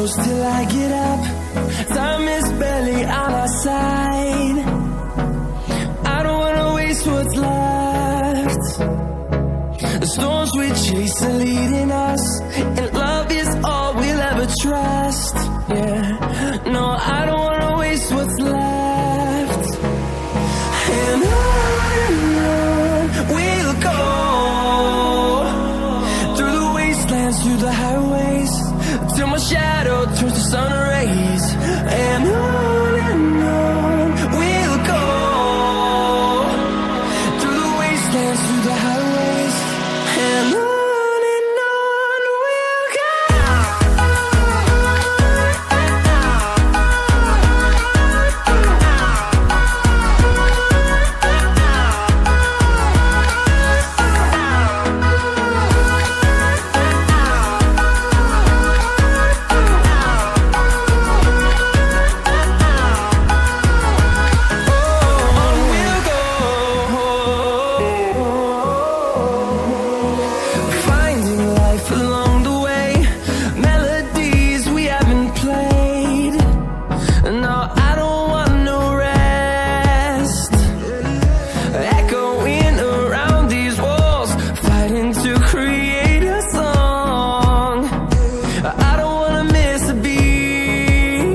close till I get up. Time is barely on our side. I don't wanna waste what's left. The storms we chase are leading us, and love is all we'll ever trust. Yeah, no, I don't wanna waste what's left. And on we'll go, through the wastelands, through the highways, till my shadow turns to sun rays. And on we'll go, through the wastelands, through the highways, and on we'll go. Finding life along the way, melodies we haven't played. No, I don't want no rest. Echoing around these walls, fighting to create a song. I don't wanna miss a beat.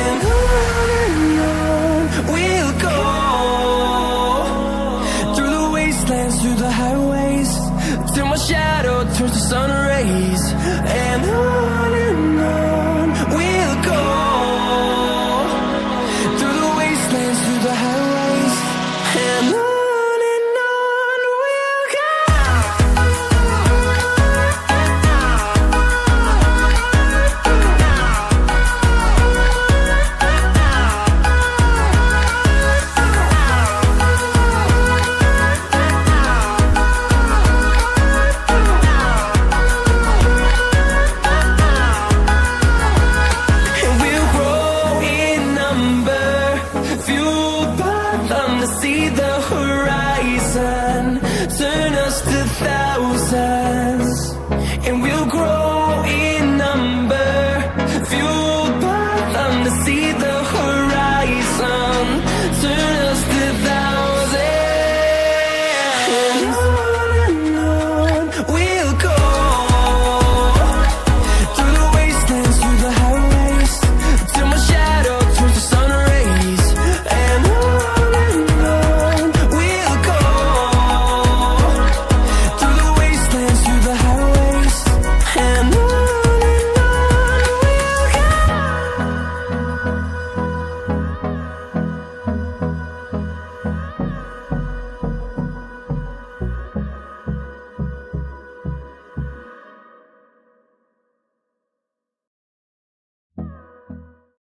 And on we'll go, through the wastelands, through the highways, till my shadow turns to sun rays. And on